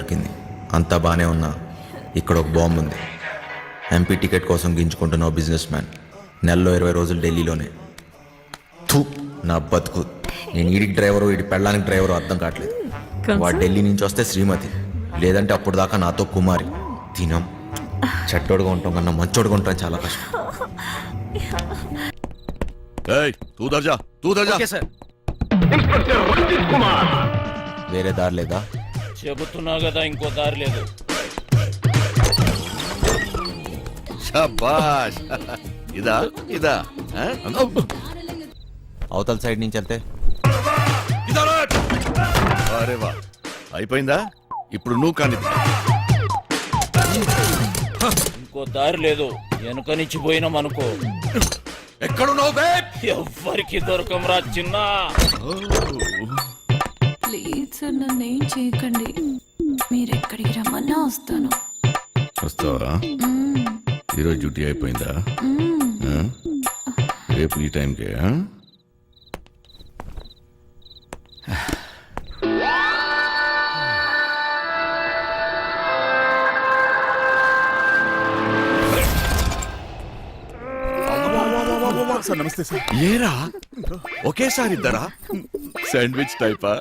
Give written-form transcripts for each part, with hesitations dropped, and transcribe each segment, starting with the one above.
దొరికింది. అంతా బాగానే ఉన్నా ఇక్కడ ఒక బాంబు ఉంది. ఎంపీ టికెట్ కోసం గింజుకుంటున్న ఓ బిజినెస్ మ్యాన్ నెలలో 20 రోజులు ఢిల్లీలోనే. థూ నా బతుకు. నేను ఈడికి డ్రైవరు, ఈడి పెళ్ళానికి డ్రైవరు అర్థం కావట్లేదు. వాడు ఢిల్లీ నుంచి వస్తే శ్రీమతి, లేదంటే అప్పుడు దాకా నాతో కుమారి. తినం చెట్టోడుగా ఉంటాం కన్నా మంచోడుగా ఉంటాం చాలా కష్టం. వేరే దారి లేదా? చెబుతున్నా కదా, ఇంకో దారి లేదు. శభాష్. ఇదా ఇదా అవతల సైడ్ నుంచి వెళ్తే అరే వా, అయిపోయిందా? ఇప్పుడు నువ్వు కానీ ఇంకో దారి లేదు. వెనుక నుంచి పోయినాం అనుకో. ఎక్కడున్నావు బే? ఎవ్వరికి దొరకంరా చిన్న. ప్లీజ్ సార్, నన్ను ఏం చేయకండి. మీరు ఎక్కడికి రమ్మన్నా వస్తాను. వస్తావా? ఈరోజు డ్యూటీ అయిపోయిందా? రేపు ఈ టైంకే? ఏరా ఒకేసారి ఇద్దరా? శాండ్విచ్ టైపా?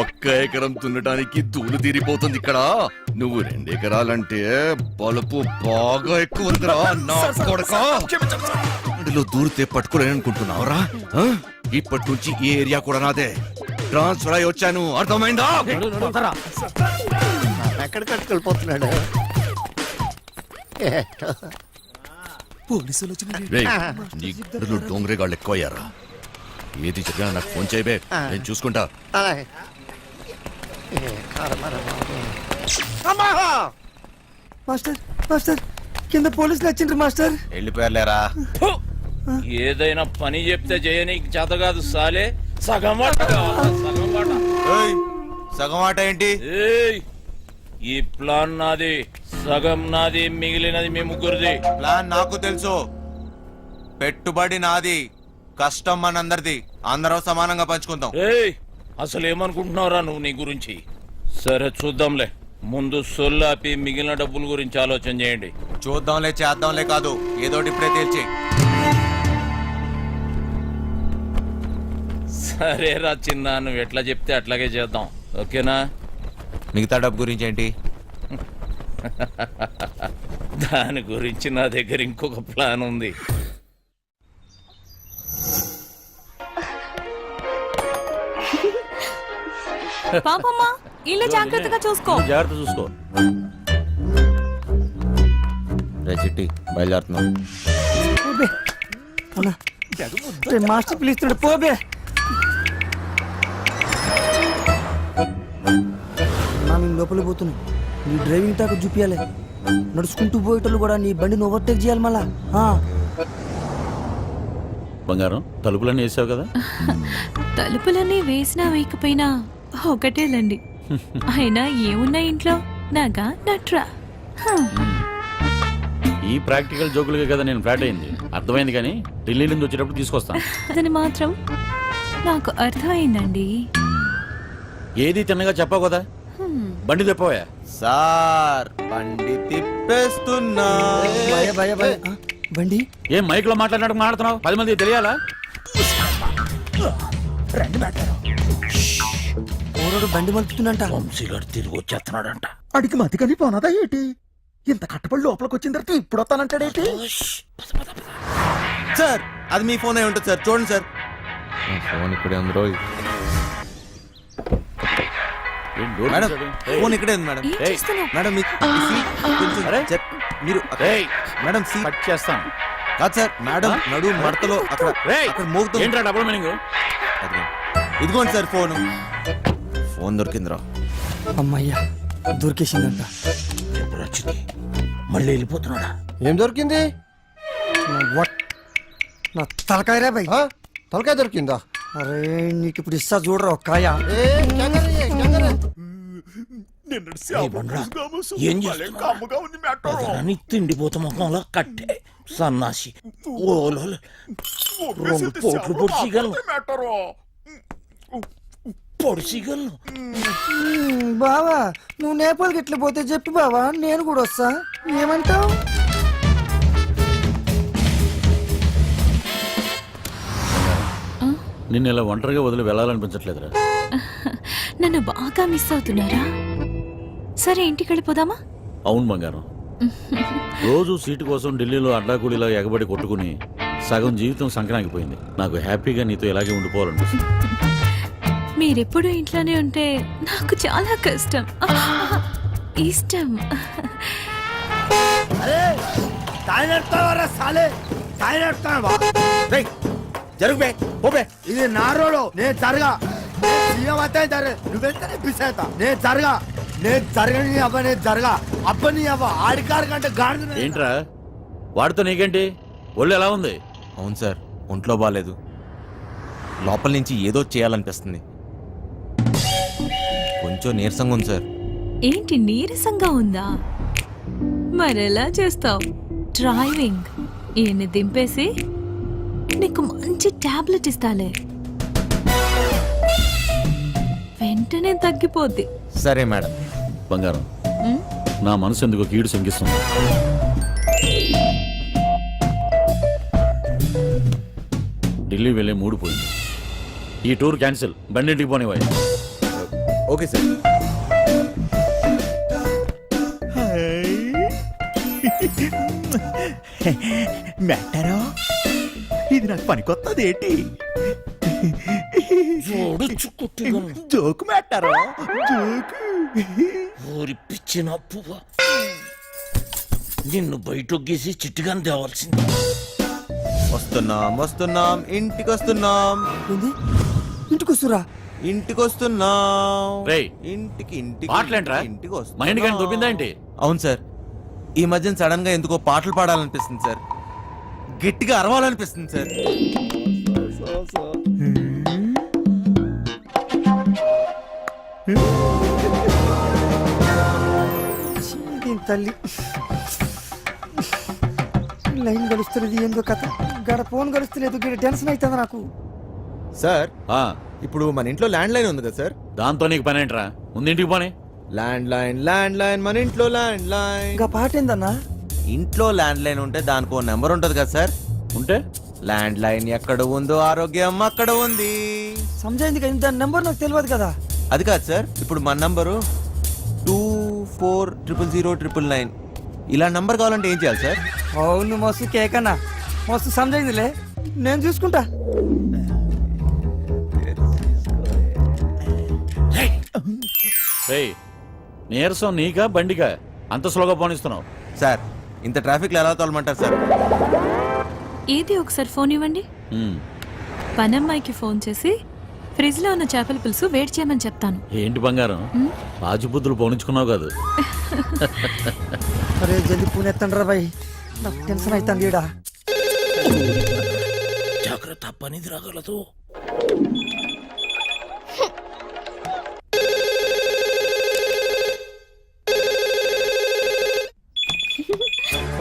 ఒక్క ఎకరం దున్నడానికి దూలు తీరిపోతుంది ఇక్కడ. నువ్వు 2 ఎకరాలంటే బలుపు బాగా ఎక్కువ ఉందిరా నా కొడకా. అందులో దూరితే పట్టుకోలేననుకుంటున్నావురా? ఇప్పటి నుంచి ఈ ఏరియా కూడా నాదే. ట్రాన్స్ఫర్ అయి వచ్చాను, అర్థమైందా? ఎక్కడ కట్టుకెళ్ళిపోతున్నాడు? పోలీసులు డోంగరేగాళ్ళు ఎక్కువయ్యారా? ఏది చెప్పినా నాకు ఫోన్ చేయబే, నేను చూసుకుంటా. మాస్టర్ మాస్టర్, కింద పోలీసులు వచ్చిండ్రు మాస్టర్. వెళ్ళిపోయారులేరా. ఏదైనా పని చెప్తే చేయనీకి చేత కాదు సాలే. సగం వాట కావాలా? సగం వాట. సగం ఆట ఏంటి? ఈ ప్లాన్ నాది, సగం నాది, మిగిలినది మీ ముగ్గురిది. ప్లాన్ నాకు తెలుసు. పెట్టుబడి నాది, కష్టం మనందరిది. అందరం సమానంగా పంచుకుందాం. అసలు ఏమనుకుంటున్నావురా నువ్వు నీ గురించి? సరే చూద్దాంలే. ముందు సొల్లాపి మిగిలిన డబ్బుల గురించి ఆలోచన చేయండి. చూద్దాంలే చేద్దాంలే కాదు, ఏదోటి ఇప్పుడే తేల్చి. సరేరా చిన్న, నువ్వు ఎట్లా చెప్తే అట్లాగే చేద్దాం. ఓకేనా? మిగతా డబ్బు గురించి ఏంటి? దాని గురించి నా దగ్గర ఇంకొక ప్లాన్ ఉంది. పాపమ్మా, ఇల్లు జాగ్రత్తగా చూసుకో. జాగ్రత్త చూసుకో. రే చిట్టి, బయలుదేరుతున్నాం. మాస్టర్ పిలుస్తున్నాడు, పోబే. మేము లోపలికి పోతున్నాం. నీ డ్రైవింగ్ తాకు చూపించాలి. నడుచుకుంటూ పోయేటోళ్ళు కూడా నీ బండిని ఓవర్టేక్ చేయాలి మళ్ళా. బంగారం, తలుపులన్నీ వేసావు కదా? తలుపులన్నీ వేసినా వేయకపోయినా ఒకటేలండి. అయినా ఏమున్నా ఇంట్లో నాగా నట్రా. ఈ ప్రాక్టికల్ జోకులుగా కదా నేను ఫ్లాట్ అయింది. అర్థమైంది, కానీ ఢిల్లీ నుంచి వచ్చేటప్పుడు తీసుకొస్తాను. అదని మాత్రం నాకు అర్థమైందండి. ఏది తిన్నగా చెప్పావు కదా. బండి తెప్పవా? సార్ బండి తిప్పేస్తున్నా. బండి ఏం మైక్ లో మాట్లాడినట్టు మాట్లాడుతున్నావు? 10 మంది తెలియాలా? ఓరోడు బండి మలుపుతుందంట. వంశీగారు తిరిగి వచ్చేస్తున్నాడంట. అడిగి మతికని పోనదా ఏంటి? ఇంత కట్టపడి లోపలికి వచ్చిన తర్వాత ఇప్పుడు వస్తానంటాడేంటి? సార్ అది మీ ఫోన్ అయి ఉంటుంది సార్, చూడండి సార్. ఫోన్ ఇక్కడే ఉంది రోయ్. మేడం ఫోన్ ఇక్కడే ఉంది మేడం. మేడం మీరు మేడం కట్ చేస్తాను. కాదు సార్, మేడం నడు మడతలో అక్కడ మోగుతుంది. ఏంట్రా డబుల్ మీనింగ్? ఇదిగోండి సార్ ఫోన్. ఫోన్ దొరికిందిరా. అమ్మయ్యా, దొరికేసిందంట. మళ్ళీ వెళ్ళిపోతున్నాడా? ఏం దొరికింది? నా తలకాయ రా భయ్. తలకాయ దొరికిందా? అరే నీకు ఇప్పుడు ఇస్తా చూడరా ఒక కాయ. తిండిపోత ముఖంలో కట్టే సన్నాసి. ఓలో 2 పోట్లు పొడిచిగలను. పొడిసిగలను. బావా నువ్వు నేపాల్కి ఎట్లా పోతే చెప్పి బావా, నేను కూడా వస్తా. ఏమంటావు? నిన్ను ఇలా ఒంటరిగా వదిలి వెళ్ళాలనిపించట్లేదురా. నన్ను బాగా మిస్ అవుతున్నారా? సరే ఇంటికి వెళ్ళిపోదామా? అవును బంగారం, రోజు సీటు కోసం ఢిల్లీలో అడ్డాకూడిలా ఎగబడి కొట్టుకుని సగం జీవితం సంక్రాంతిపోయింది. నాకు హ్యాపీగా నీతో ఇలాగే ఉండిపోవాలనిపిస్తుంది. మీరెప్పుడు ఇంట్లోనే ఉంటే నాకు చాలా కష్టం. ఇష్టం. ఇది నా రోడ్, నేను జరగా సీఎం అయితే నువ్వెంత పిసేత నేను జరగా నేను జరగని అవ్వ నేను జరగా అబ్బని అవ్వ ఆడికారు కంటే గాడిద. ఏంట్రా వాడితో నీకేంటి? ఒళ్ళు ఎలా ఉంది? అవును సార్, ఒంట్లో బాగాలేదు. లోపల నుంచి ఏదో చేయాలనిపిస్తుంది. కొంచెం నీరసంగా ఉంది సార్. ఏంటి నీరసంగా ఉందా? మరెలా చేస్తావు? డ్రైవింగ్ ఈయన్ని దింపేసి నీకు మంచి టాబ్లెట్ ఇస్తాలే, వెంటనే తగ్గిపోద్ది. సరే మేడం. బంగారం, నా మనసు ఎందుకో కీడు శంకిస్తుంది. ఢిల్లీ వెళ్ళే మూడు పోయింది. ఈ టూర్ క్యాన్సిల్, బండింటికి పోనివ్వాలి. Okay sir. మెట్టారో ఇది నాకు పనికొత్తది ఏంటి? జోకు మెట్టారో జోకు. ఊరి పిచ్చిన పువ్వ, నిన్ను బయటొగ్గేసి చిట్టుగాని తేవాల్సింది. వస్తున్నాం ఇంటికి వస్తున్నాం. ఏంది? ఇంటికి వస్తురా? ఇంటికి వస్తున్నాం. రేయ్, ఇంటికి ఇంటికి పాటలేంట్రా? ఇంటికి మా ఇంటికి ఏమైనా దొబ్బిందా ఏంటి? అవును సార్, ఈ మధ్యన సడన్ గా ఎందుకో పాటలు పాడాలనిపిస్తుంది సార్. గట్టిగా అరవాలనిపిస్తుంది సార్. దీని తల్లి లైన్ గడుస్తున్నది ఏందో కథ. గడ ఫోన్ గడుస్తలేదు, గడ టెన్షన్ అవుతుంది నాకు. సార్, ఆ, ఇప్పుడు మన ఇంట్లో ల్యాండ్ లైన్ ఉంది కదా సార్? దాంతో నీకు పని ఏంట్రా? ముందు ఇంటికి పోనీ. ల్యాండ్ లైన్ మన ఇంట్లో ల్యాండ్ లైన్. ఇంకా పాట ఏందన్నా? ఇంట్లో ల్యాండ్ లైన్ ఉంటే దానికి ఓ నెంబర్ ఉంటది కదా సార్? ఉంటే ల్యాండ్ లైన్ ఎక్కడ ఉందో ఆరోగ్యం అక్కడ ఉంది. సమజైంది కదా, దాని నెంబర్ నాకు తెలియదు కదా. అది కాదు సార్, ఇప్పుడు మన నంబరు 24000999. ఇలా నంబర్ కావాలంటే ఏం చేయాలి సార్? అవును మస్తు కేకన్నా, మస్తు సమజైందిలే, నేను చూసుకుంటా. రేయ్, నీరసం నీకా బండికా? అంత స్లోగా పోనిస్తున్నావు? సార్, ఇంత ట్రాఫిక్ లో ఎలా తోలమంటారు సార్? ఏది ఒకసారి ఫోన్ ఇవ్వండి. ఉమ్, పనమ్మాయికి ఫోన్ చేసి ఫ్రిడ్జ్ లో ఉన్న చేపల పులుసు వేడి చేయమని చెప్తాను. ఏంటి బంగారం, రాజబుద్ధులు పోనించుకున్నావు కాదు? అరే జల్ది పూనెత్తండి రా బాయ్, నాకు టెన్షన్ అవుతుంది ఈడ. జాగ్రత్త, పనిది రాగలదు.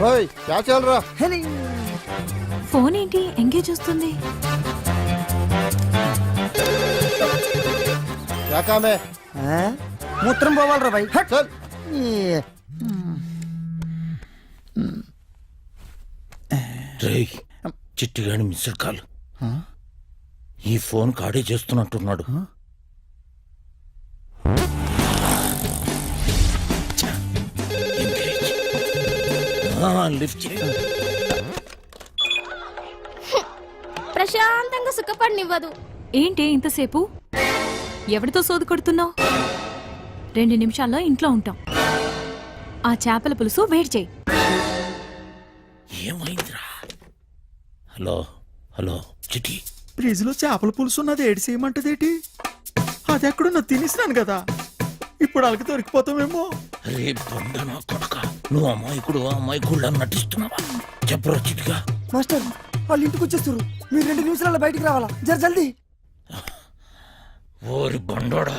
ఓయ్ క్యా చల్ రా? హెలి. ఫోన్ ఏంటి ఎంగేజ్ వస్తుంది? క్యా కామ్ హై? ఆ? మూత్రం పోవాలరా బాయ్. హట్. చల్. ఈ- రేయ్, చిట్టిగాని మిస్డ్ కాల్. ఈ ఫోన్ కాడే చేస్తున్నట్టున్నాడు. ఎంగేజ్. లిఫ్ట్ చేయి. ప్రశాంతంగా సుఖపడినివ్వదు. ఏంటి ఇంతసేపు? ఎవరితో సోదు కొడుతున్నావు? 2 నిమిషాల్లో ఇంట్లో ఉంటాం. ఆ చేపల పులుసు వేడి చేయి. ఏమైందిరా? హలో హలో చిట్టి, ఫ్రిడ్జ్ లో చేపల పులుసు ఉన్నది ఏడు చేయమంటదేటి? అది ఎక్కడున్నా తినేసినాను కదా, ఇప్పుడు వాళ్ళకి దొరికిపోతామేమో. రే బండ నా కొడక, నువ్వు అమ్మాయికుడు నటిస్తున్నావా? చెప్పరా చిట్టిగా. మాస్టర్ వాళ్ళు ఇంటికి వచ్చేస్తారు, మీరు 2 నిమిషాలలో బయటికి రావాలా, జర జల్దీ. ఓరి బండోడా,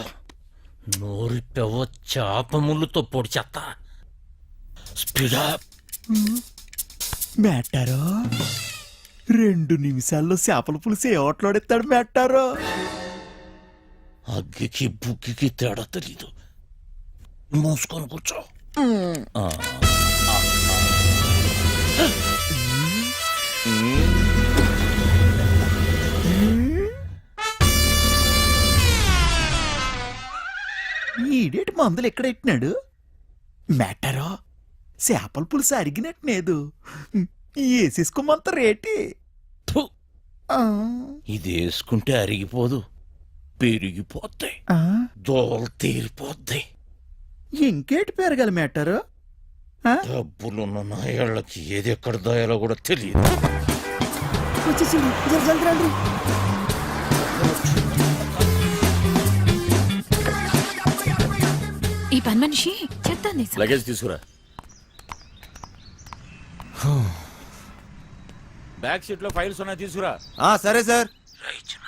నోరి పెవ చేప ముళ్ళుతో పొడి చెత్త. స్పీడా. మెట్టారో 2 నిమిషాల్లో చేపల పులుసు ఏ ఓట్లాడెత్తాడు మెట్టారో? అగ్గికి బుగ్గికి తేడా తెలీదు. మూసుకొని కూర్చో. ఆ. ఈడేటి మందులు ఎక్కడెట్టినాడు మెట్టరో చేపల పులుసు అరిగినట్లేదు వేసేసుకోమంత రేటి ఫు, ఆ, ఇది వేసుకుంటే అరిగిపోదు, పెరిగిపోద్ది, ఆ, దోలు తీరిపోద్ది. ఇంకేటి పెరగాలి మెట్టరు డబ్బులున్న నాయాళ్ళకి ఏది ఎక్కడ దాయాలో కూడా తెలియదు. వచ్చేసింది జర జల్ది రండి. ఈ పని మనిషి చెత్తాన్ని లగేజ్ తీసుకురా. బ్యాక్ సీట్ లో ఫైల్స్ ఉన్నాయి, తీసుకురా. సరే సార్. రైట్